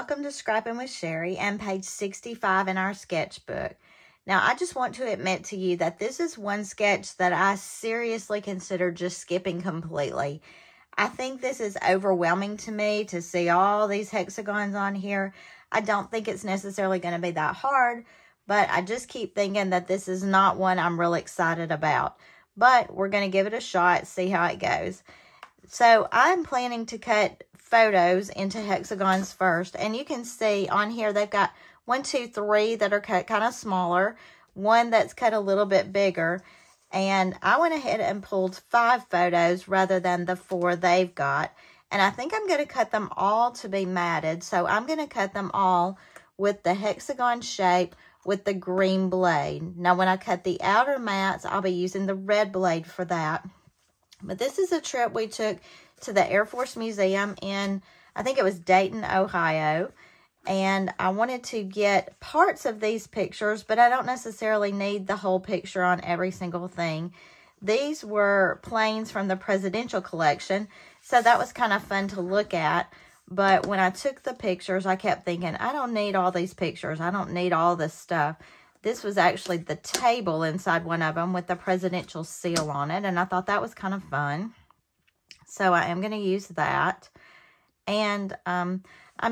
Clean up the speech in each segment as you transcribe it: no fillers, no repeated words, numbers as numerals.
welcome to Scrappin with Sheri and page 65 in our sketchbook. Now, I just want to admit to you that this is one sketch that I seriously consider just skipping completely. I think this is overwhelming to me to see all these hexagons on here. I don't think it's necessarily going to be that hard, but I just keep thinking that this is not one I'm really excited about. But we're going to give it a shot, see how it goes. So I'm planning to cut photos into hexagons first. And you can see on here they've got 1, 2, 3 that are cut kind of smaller. One that's cut a little bit bigger. And I went ahead and pulled 5 photos rather than the 4 they've got. And I think I'm going to cut them all to be matted. So I'm going to cut them all with the hexagon shape with the green blade. Now when I cut the outer mats, I'll be using the red blade for that. But this is a trip we took to the Air Force Museum in, I think it was Dayton, Ohio. And I wanted to get parts of these pictures, but I don't necessarily need the whole picture on every single thing. These were planes from the presidential collection, so that was kind of fun to look at. But when I took the pictures, I kept thinking, I don't need all these pictures. I don't need all this stuff. This was actually the table inside one of them with the presidential seal on it. And I thought that was kind of fun. So I am going to use that. And I'm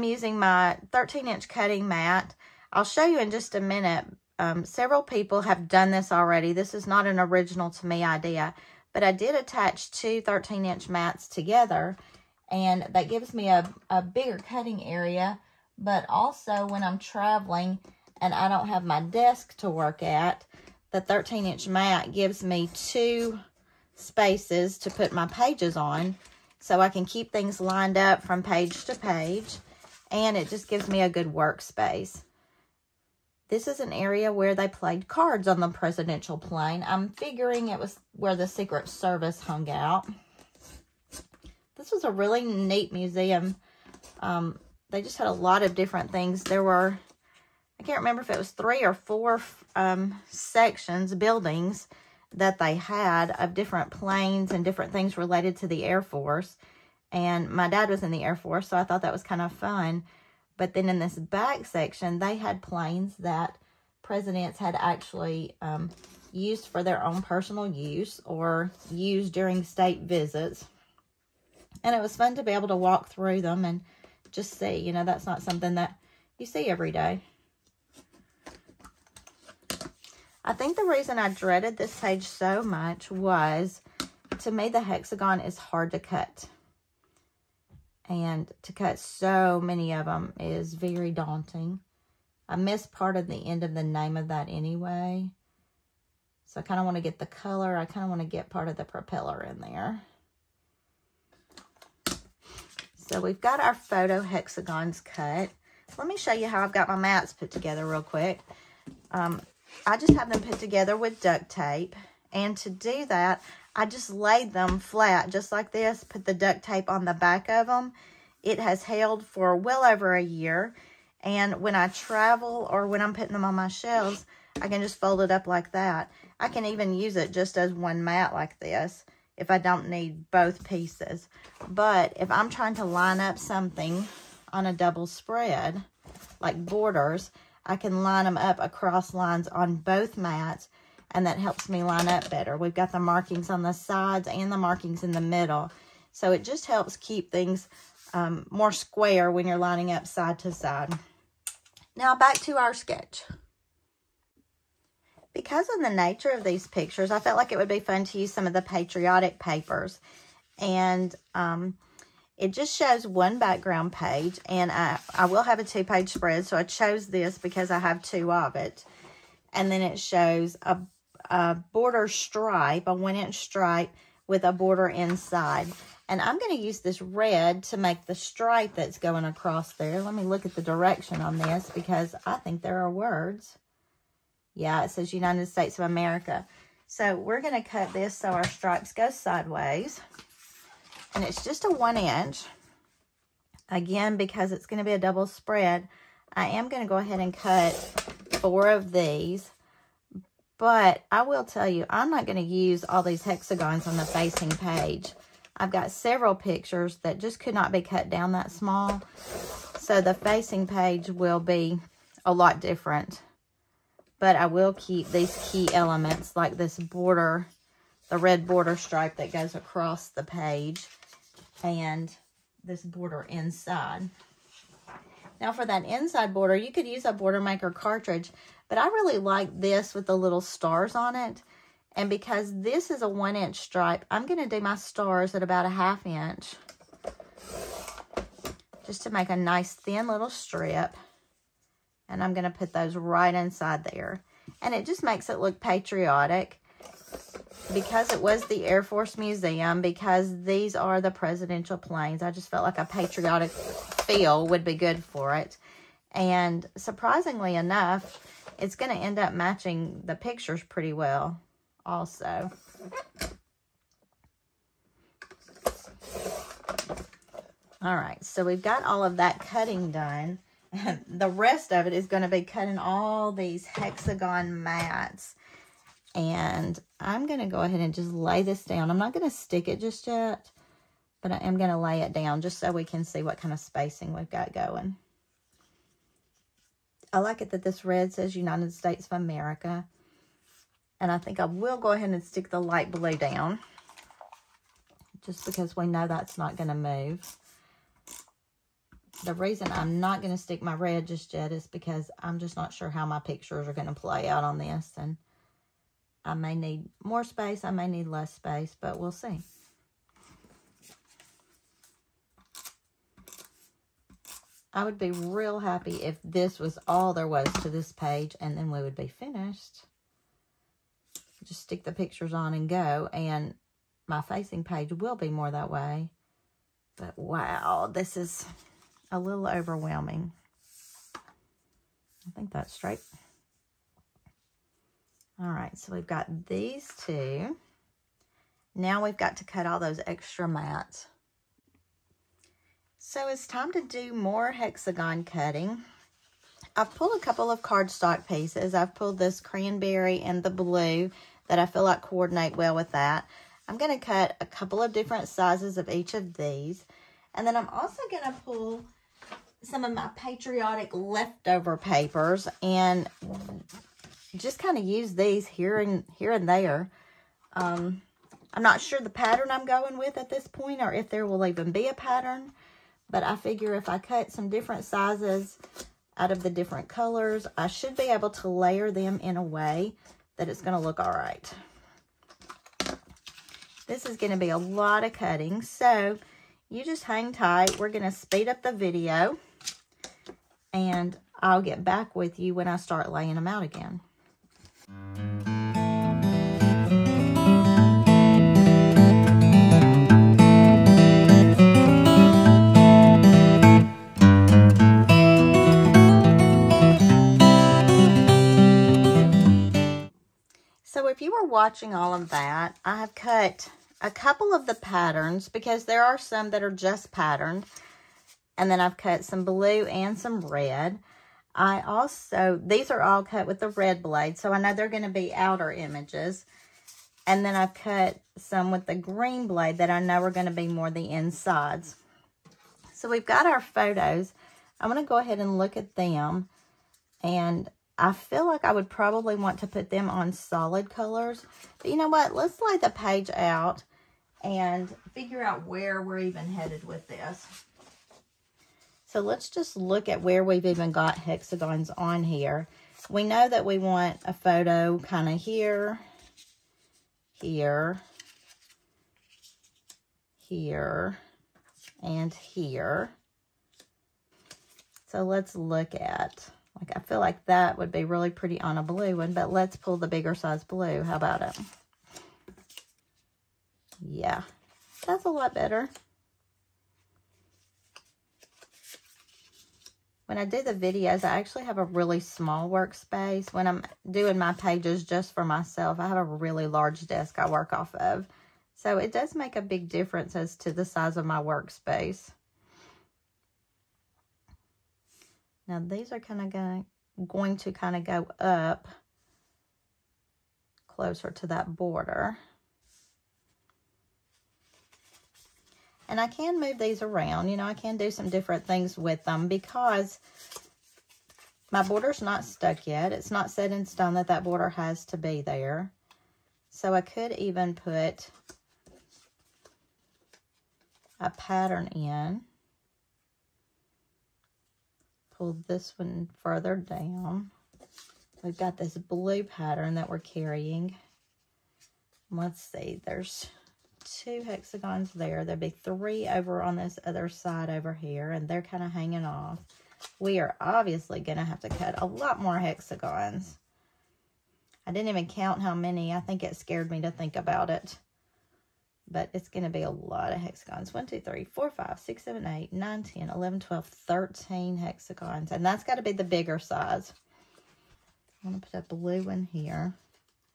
using my 13-inch cutting mat. I'll show you in just a minute. Several people have done this already. This is not an original to me idea. But I did attach 2 13-inch mats together. And that gives me a bigger cutting area. But also when I'm traveling and I don't have my desk to work at, the 13-inch mat gives me 2 spaces to put my pages on. So I can keep things lined up from page to page. And it just gives me a good workspace. This is an area where they played cards on the presidential plane. I'm figuring it was where the Secret Service hung out. This was a really neat museum. They just had a lot of different things. There were, I can't remember if it was 3 or 4 sections, buildings that they had of different planes and different things related to the Air Force. And my dad was in the Air Force, so I thought that was kind of fun. But then in this back section, they had planes that presidents had actually used for their own personal use or used during state visits. And it was fun to be able to walk through them and just see. You know, that's not something that you see every day. I think the reason I dreaded this page so much was, to me, the hexagon is hard to cut. And to cut so many of them is very daunting. I missed part of the end of the name of that anyway. So I kind of want to get the color. I kind of want to get part of the propeller in there. So we've got our photo hexagons cut. Let me show you how I've got my mats put together real quick. I just have them put together with duct tape. And to do that, I just laid them flat, just like this. Put the duct tape on the back of them. It has held for well over a year. And when I travel or when I'm putting them on my shelves, I can just fold it up like that. I can even use it just as one mat like this if I don't need both pieces. But if I'm trying to line up something on a double spread, like borders, I can line them up across lines on both mats, and that helps me line up better. We've got the markings on the sides and the markings in the middle. So it just helps keep things more square when you're lining up side to side. Now back to our sketch. Because of the nature of these pictures, I felt like it would be fun to use some of the Patriotic papers. And it just shows one background page. And I will have a 2-page spread, so I chose this because I have 2 of it. And then it shows a border stripe, a 1-inch stripe with a border inside. And I'm going to use this red to make the stripe that's going across there. Let me look at the direction on this because I think there are words. Yeah, it says United States of America. So we're going to cut this so our stripes go sideways. And it's just a 1-inch. Again, because it's going to be a double spread, I am going to go ahead and cut 4 of these. But I will tell you, I'm not going to use all these hexagons on the facing page. I've got several pictures that just could not be cut down that small. So So the facing page will be a lot different. But I will keep these key elements like this border, the red border stripe that goes across the page, and this border inside. Now for that inside border, you could use a Border Maker cartridge, but I really like this with the little stars on it. And because this is a 1-inch stripe, I'm going to do my stars at about a 1/2 inch. Just to make a nice thin little strip. And I'm going to put those right inside there. And it just makes it look patriotic. Because it was the Air Force Museum, because these are the presidential planes, I just felt like a patriotic feel would be good for it. And surprisingly enough, it's going to end up matching the pictures pretty well also. All right, so we've got all of that cutting done. The rest of it is going to be cutting all these hexagon mats. And I'm going to go ahead and just lay this down. I'm not going to stick it just yet, but I am going to lay it down just so we can see what kind of spacing we've got going. I like it that this red says United States of America. And I think I will go ahead and stick the light blue down, just because we know that's not going to move. The reason I'm not going to stick my red just yet is because I'm just not sure how my pictures are going to play out on this. And I may need more space, I may need less space, but we'll see. I would be real happy if this was all there was to this page, and then we would be finished. Just stick the pictures on and go, and my facing page will be more that way. But wow, this is a little overwhelming. I think that's straight. All right, so we've got these two. Now we've got to cut all those extra mats. So it's time to do more hexagon cutting. I've pulled a couple of cardstock pieces. I've pulled this cranberry and the blue that I feel like coordinate well with that. I'm going to cut a couple of different sizes of each of these. And then I'm also going to pull some of my Patriotic leftover papers and just kind of use these here and there. I'm not sure the pattern I'm going with at this point, or if there will even be a pattern. But I figure if I cut some different sizes out of the different colors, I should be able to layer them in a way that it's going to look all right. This is going to be a lot of cutting, so you just hang tight. We're going to speed up the video, and I'll get back with you when I start laying them out again. So if you were watching all of that, I have cut a couple of the patterns because there are some that are just patterned. And then I've cut some blue and some red. These are all cut with the red blade, so I know they're going to be outer images. And then I've cut some with the green blade that I know are going to be more the insides. So we've got our photos. I'm going to go ahead and look at them. And I feel like I would probably want to put them on solid colors. But you know what? Let's lay the page out and figure out where we're even headed with this. So let's just look at where we've even got hexagons on here. We know that we want a photo kind of here, here, here, and here. So let's look at, like, I feel like that would be really pretty on a blue one, but let's pull the bigger size blue. How about it? Yeah, that's a lot better. When I do the videos, I actually have a really small workspace. When I'm doing my pages just for myself, I have a really large desk I work off of. So it does make a big difference as to the size of my workspace. Now these are kind of going to kind of go up closer to that border. And I can move these around. You know, I can do some different things with them because my border's not stuck yet. It's not set in stone that that border has to be there. So I could even put a pattern in. Pull this one further down. We've got this blue pattern that we're carrying. Let's see, there's 2 hexagons there. There'll be 3 over on this other side over here, and they're kind of hanging off. We are obviously going to have to cut a lot more hexagons. I didn't even count how many. I think it scared me to think about it. But it's going to be a lot of hexagons. 1, 2, 3, 4, 5, 6, 7, 8, 9, 10, 11, 12, 13 hexagons. And that's got to be the bigger size. I'm going to put a blue one here.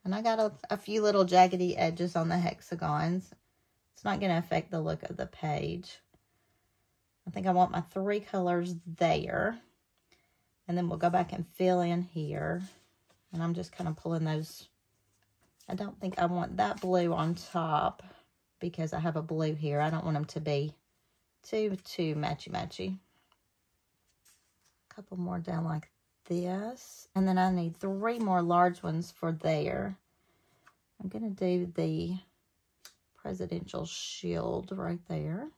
And I got a few little jaggedy edges on the hexagons. It's not going to affect the look of the page. I think I want my 3 colors there. And then we'll go back and fill in here. And I'm just kind of pulling those. I don't think I want that blue on top because I have a blue here. I don't want them to be too matchy-matchy. A couple more down like this. And then I need 3 more large ones for there. I'm going to do the presidential shield right there.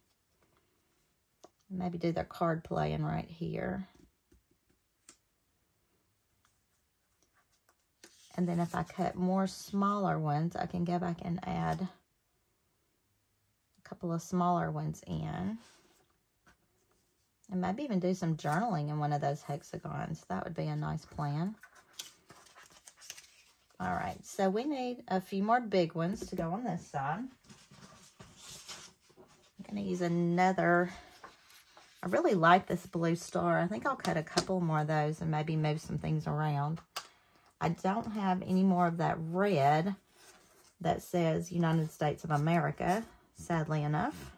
Maybe do their card playing right here. And then if I cut more smaller ones, I can go back and add a couple of smaller ones in. And maybe even do some journaling in one of those hexagons. That would be a nice plan. All right, so we need a few more big ones to go on this side. I'm going to use another. I really like this blue star. I think I'll cut a couple more of those and maybe move some things around. I don't have any more of that red that says United States of America, sadly enough.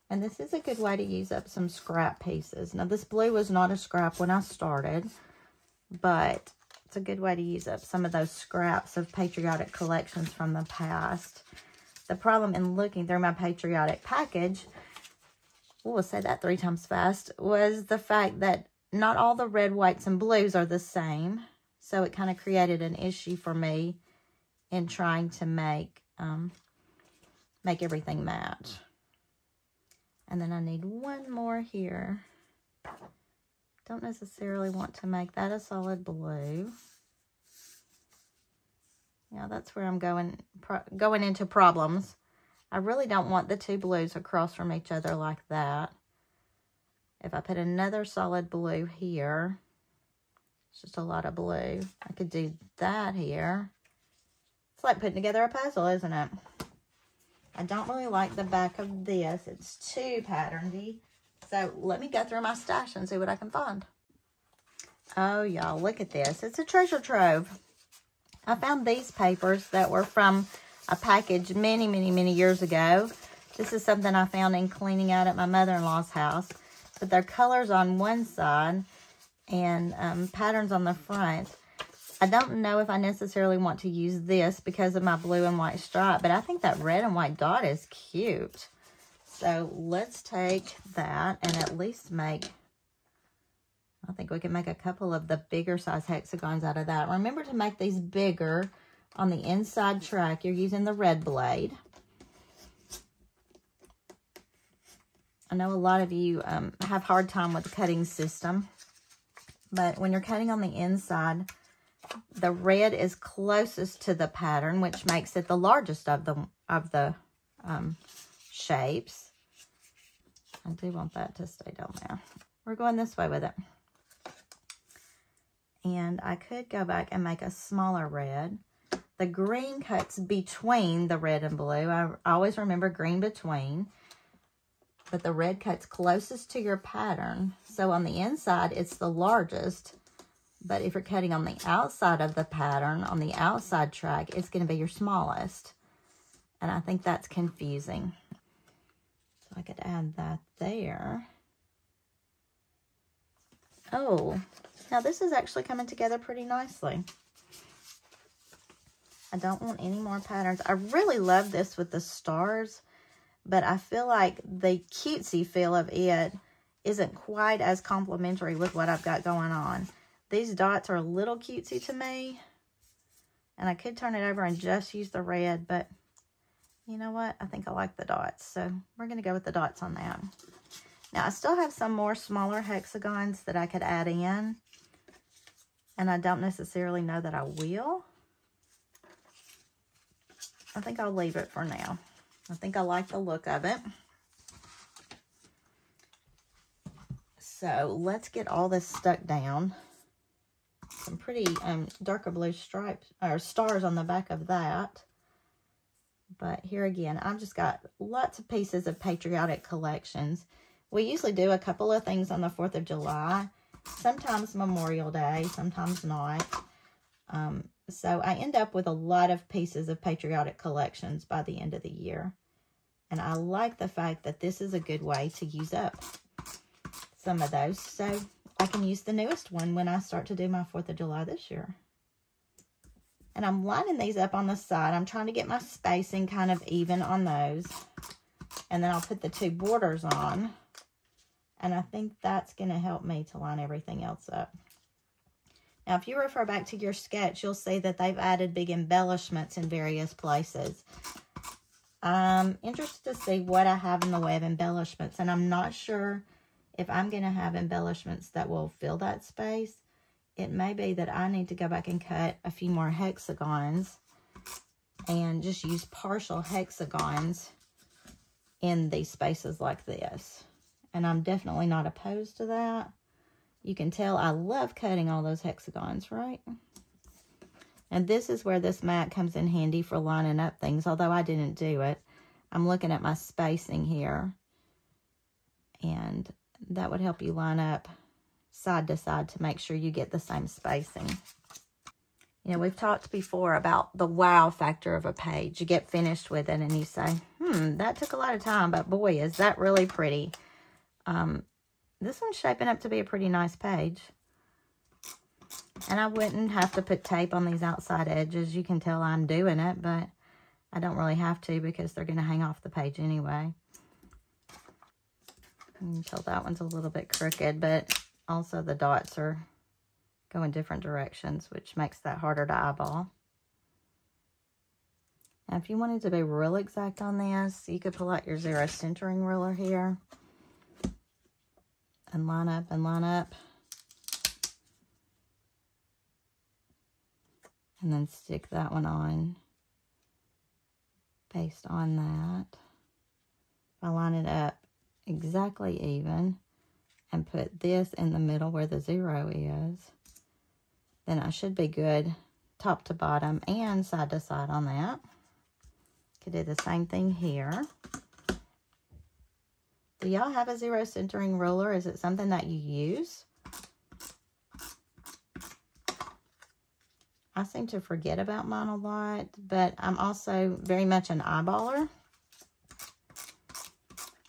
And this is a good way to use up some scrap pieces. Now, this blue was not a scrap when I started, but it's a good way to use up some of those scraps of patriotic collections from the past. The problem in looking through my patriotic package, we'll say that 3 times fast, was the fact that not all the red, whites, and blues are the same. So it kind of created an issue for me in trying to make everything match. And then I need 1 more here. Don't necessarily want to make that a solid blue. Yeah, that's where I'm going into problems. I really don't want the 2 blues across from each other like that. If I put another solid blue here, it's just a lot of blue. I could do that here. It's like putting together a puzzle, isn't it? I don't really like the back of this. It's too patterny. So let me go through my stash and see what I can find. Oh, y'all, look at this. It's a treasure trove. I found these papers that were from a package many, many, many years ago. This is something I found in cleaning out at my mother-in-law's house. But they're colors on one side and patterns on the front. I don't know if I necessarily want to use this because of my blue and white stripe, but I think that red and white dot is cute. So let's take that and at least make, I think we can make a couple of the bigger size hexagons out of that. Remember to make these bigger on the inside track. You're using the red blade. I know a lot of you have a hard time with the cutting system, but when you're cutting on the inside, the red is closest to the pattern, which makes it the largest of the shapes. I do want that to stay down there. We're going this way with it. And I could go back and make a smaller red. The green cuts between the red and blue. I always remember green between. But the red cuts closest to your pattern. So on the inside, it's the largest. But if you're cutting on the outside of the pattern, on the outside track, it's going to be your smallest. And I think that's confusing. So I could add that there. Oh, now this is actually coming together pretty nicely. I don't want any more patterns. I really love this with the stars. but I feel like the cutesy feel of it isn't quite as complimentary with what I've got going on. These dots are a little cutesy to me, and I could turn it over and just use the red, but you know what? I think I like the dots, so we're going to go with the dots on that. Now, I still have some more smaller hexagons that I could add in, and I don't necessarily know that I will. I think I'll leave it for now. I think I like the look of it. So let's get all this stuck down. Some pretty darker blue stripes or stars on the back of that. But here again, I've just got lots of pieces of Patriotic collections. We usually do a couple of things on the 4th of July, sometimes Memorial Day, sometimes not. So I end up with a lot of pieces of Patriotic collections by the end of the year. And I like the fact that this is a good way to use up some of those. So I can use the newest one when I start to do my 4th of July this year. And I'm lining these up on the side. I'm trying to get my spacing kind of even on those. And then I'll put the 2 borders on. And I think that's going to help me to line everything else up. Now, if you refer back to your sketch, you'll see that they've added big embellishments in various places. I'm interested to see what I have in the way of embellishments. And I'm not sure if I'm going to have embellishments that will fill that space. It may be that I need to go back and cut a few more hexagons and just use partial hexagons in these spaces like this. And I'm definitely not opposed to that. You can tell I love cutting all those hexagons, right? And this is where this mat comes in handy for lining up things, although I didn't do it. I'm looking at my spacing here. And that would help you line up side to side to make sure you get the same spacing. You know, we've talked before about the wow factor of a page. You get finished with it and you say, that took a lot of time, but boy, is that really pretty. This one's shaping up to be a pretty nice page. And I wouldn't have to put tape on these outside edges. You can tell I'm doing it, but I don't really have to because they're going to hang off the page anyway. Until that one's a little bit crooked, but also the dots are going different directions, which makes that harder to eyeball. Now, if you wanted to be real exact on this, you could pull out your 0 centering ruler here and line up and line up. And then stick that one on based on that. If I line it up exactly even and put this in the middle where the 0 is, then I should be good top to bottom and side to side on that. Could do the same thing here. Do y'all have a 0 centering ruler? Is it something that you use? I seem to forget about mine a lot, but I'm also very much an eyeballer.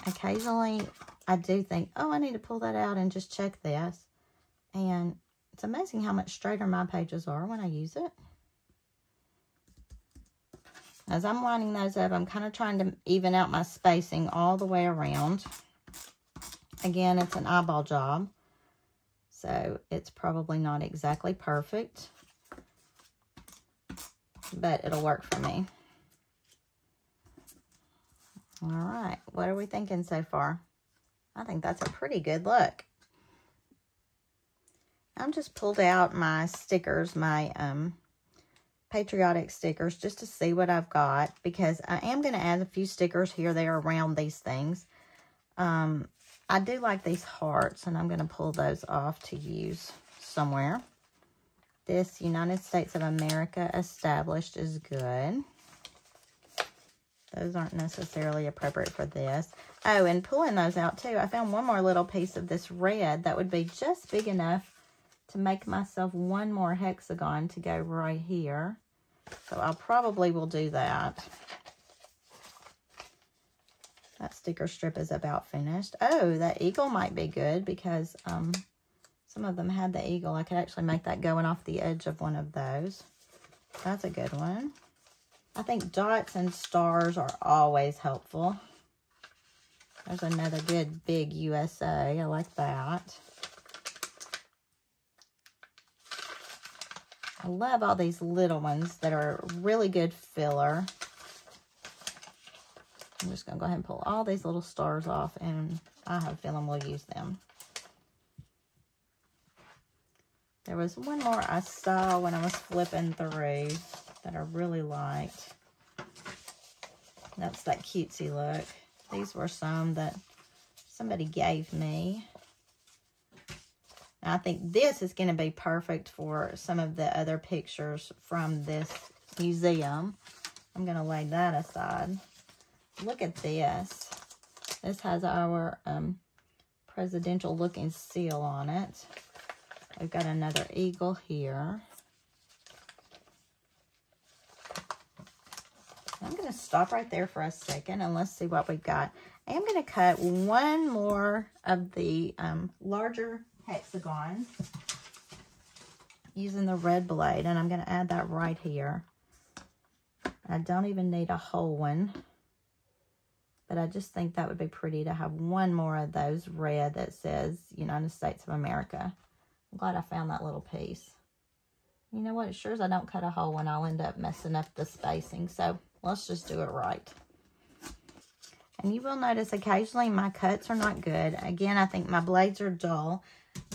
Occasionally, I do think, oh, I need to pull that out and just check this. And it's amazing how much straighter my pages are when I use it. As I'm lining those up, I'm kind of trying to even out my spacing all the way around. Again, it's an eyeball job, so it's probably not exactly perfect, but it'll work for me. All right, what are we thinking so far? I think that's a pretty good look. I've just pulled out my stickers, my Patriotic stickers, just to see what I've got, because I am going to add a few stickers here, there around these things. I do like these hearts, and I'm going to pull those off to use somewhere. This United States of America established is good. Those aren't necessarily appropriate for this. Oh, and pulling those out too, I found one more little piece of this red that would be just big enough to make myself one more hexagon to go right here. So I probably will do that. That sticker strip is about finished. Oh, that eagle might be good because some of them had the eagle. I could actually make that going off the edge of one of those. That's a good one. I think dots and stars are always helpful. There's another good big USA. I like that. I love all these little ones that are really good filler. I'm just going to go ahead and pull all these little stars off, and I have a feeling we'll use them. There was one more I saw when I was flipping through that I really liked. That's that cutesy look. These were some that somebody gave me. Now, I think this is going to be perfect for some of the other pictures from this museum. I'm going to lay that aside. Look at this. This has our presidential looking seal on it. We've got another eagle here. I'm going to stop right there for a second and let's see what we've got. I am going to cut one more of the larger hexagons using the red blade, and I'm going to add that right here. I don't even need a whole one, but I just think that would be pretty to have one more of those red that says United States of America. I'm glad I found that little piece. You know what? As sure as I don't cut a whole one, I'll end up messing up the spacing. So let's just do it right. And you will notice occasionally my cuts are not good. Again, I think my blades are dull.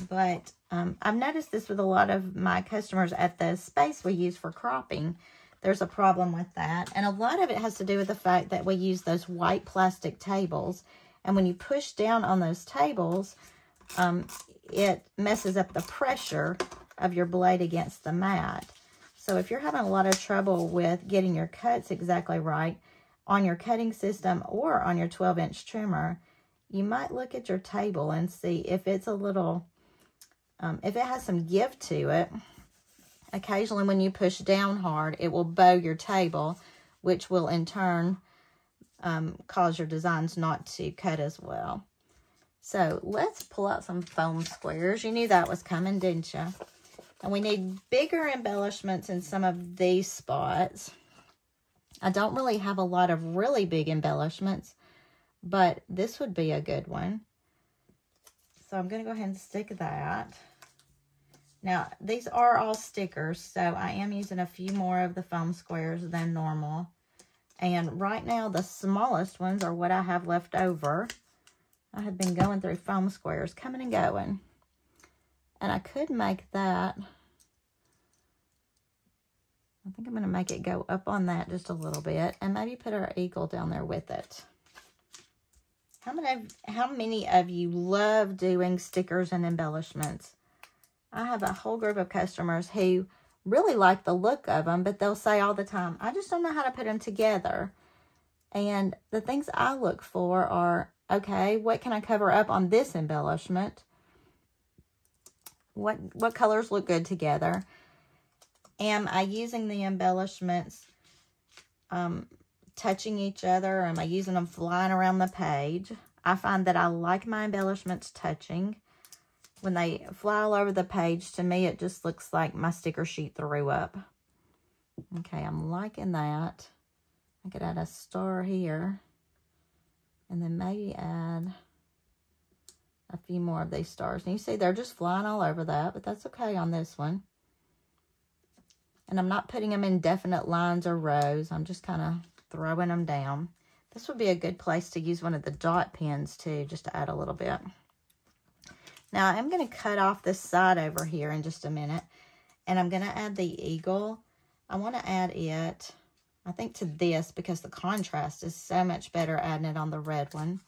But I've noticed this with a lot of my customers at the space we use for cropping. There's a problem with that. And a lot of it has to do with the fact that we use those white plastic tables. And when you push down on those tables, it messes up the pressure of your blade against the mat. So if you're having a lot of trouble with getting your cuts exactly right on your cutting system or on your 12-inch trimmer, you might look at your table and see if it's a little, if it has some give to it. Occasionally when you push down hard, it will bow your table, which will in turn cause your designs not to cut as well. So let's pull out some foam squares. You knew that was coming, didn't you? And we need bigger embellishments in some of these spots. I don't really have a lot of really big embellishments, but this would be a good one. So I'm going to go ahead and stick that. Now, these are all stickers, so I am using a few more of the foam squares than normal. And right now, the smallest ones are what I have left over. I have been going through foam squares, coming and going. And I could make that. I think I'm going to make it go up on that just a little bit. And maybe put our eagle down there with it. How many of you love doing stickers and embellishments? I have a whole group of customers who really like the look of them, but they'll say all the time, I just don't know how to put them together. And the things I look for are, okay, what can I cover up on this embellishment? What colors look good together? Am I using the embellishments touching each other? Or am I using them flying around the page? I find that I like my embellishments touching. When they fly all over the page, to me, it just looks like my sticker sheet threw up. Okay, I'm liking that. I could add a star here. And then maybe add a few more of these stars. And you see, they're just flying all over that, but that's okay on this one. And I'm not putting them in definite lines or rows. I'm just kind of throwing them down. This would be a good place to use one of the dot pens too, just to add a little bit. Now, I'm going to cut off this side over here in just a minute. And I'm going to add the eagle. I want to add it, I think, to this because the contrast is so much better adding it on the red one.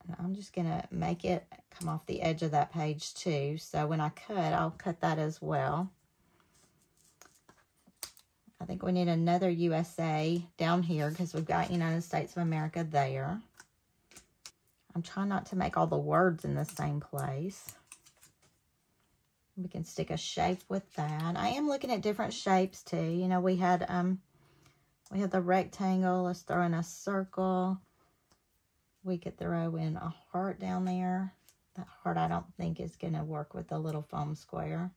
And I'm just going to make it come off the edge of that page too. So when I cut, I'll cut that as well. I think we need another USA down here because we've got United States of America there. I'm trying not to make all the words in the same place. We can stick a shape with that. I am looking at different shapes too. You know, we had the rectangle. Let's throw in a circle. We could throw in a heart down there. That heart I don't think is going to work with the little foam square.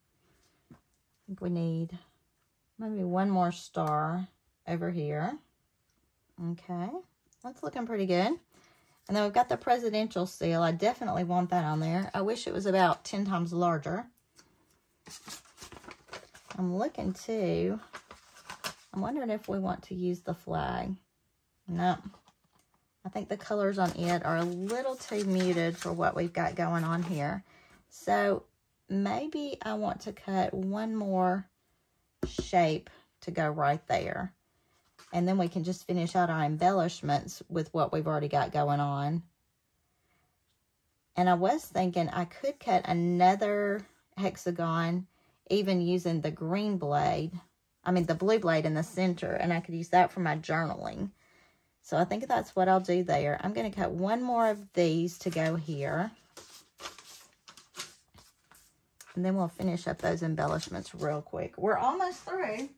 I think we need maybe one more star over here. Okay. That's looking pretty good. And then we've got the presidential seal. I definitely want that on there. I wish it was about 10 times larger. I'm looking too. I'm wondering if we want to use the flag. No. I think the colors on it are a little too muted for what we've got going on here. So maybe I want to cut one more shape to go right there. And then we can just finish out our embellishments with what we've already got going on. And I was thinking I could cut another hexagon even using the green blade. I mean the blue blade in the center. And I could use that for my journaling. So I think that's what I'll do there. I'm going to cut one more of these to go here. And then we'll finish up those embellishments real quick. We're almost through.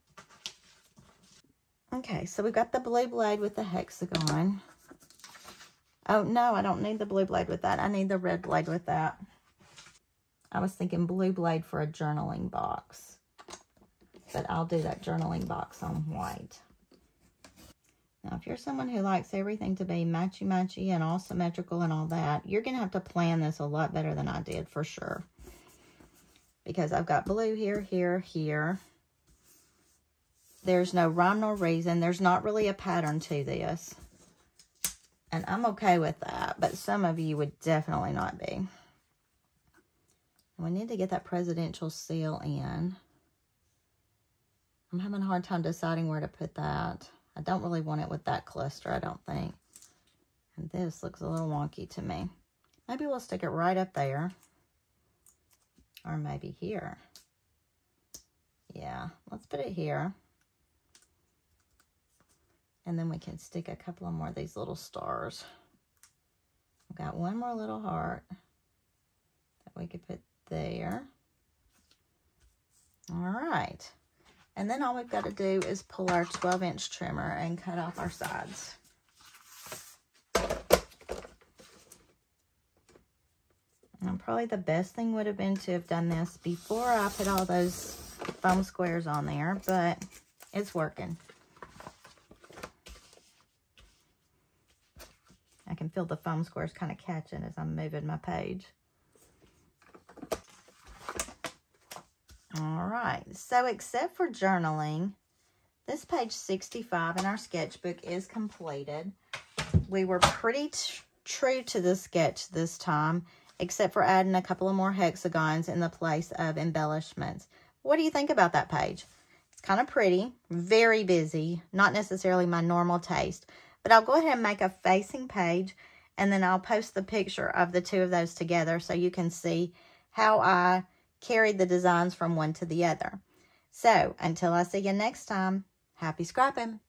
Okay, so we've got the blue blade with the hexagon. Oh, no, I don't need the blue blade with that. I need the red blade with that. I was thinking blue blade for a journaling box. But I'll do that journaling box on white. Now, if you're someone who likes everything to be matchy-matchy and all symmetrical and all that, you're going to have to plan this a lot better than I did, for sure. Because I've got blue here, here, here. There's no rhyme nor reason. There's not really a pattern to this. And I'm okay with that, but some of you would definitely not be. We need to get that presidential seal in. I'm having a hard time deciding where to put that. I don't really want it with that cluster, I don't think. And this looks a little wonky to me. Maybe we'll stick it right up there. Or maybe here. Yeah, let's put it here. And then we can stick a couple of more of these little stars. We've got one more little heart that we could put there. All right. And then all we've got to do is pull our 12-inch trimmer and cut off our sides. And probably the best thing would have been to have done this before I put all those foam squares on there, but it's working. I can feel the foam squares kind of catching as I'm moving my page. All right, so except for journaling, this page 65 in our sketchbook is completed. We were pretty true to the sketch this time, except for adding a couple of more hexagons in the place of embellishments. What do you think about that page? It's kind of pretty, very busy, not necessarily my normal taste, but I'll go ahead and make a facing page, and then I'll post the picture of the two of those together so you can see how I carried the designs from one to the other. So, until I see you next time, happy scrapping!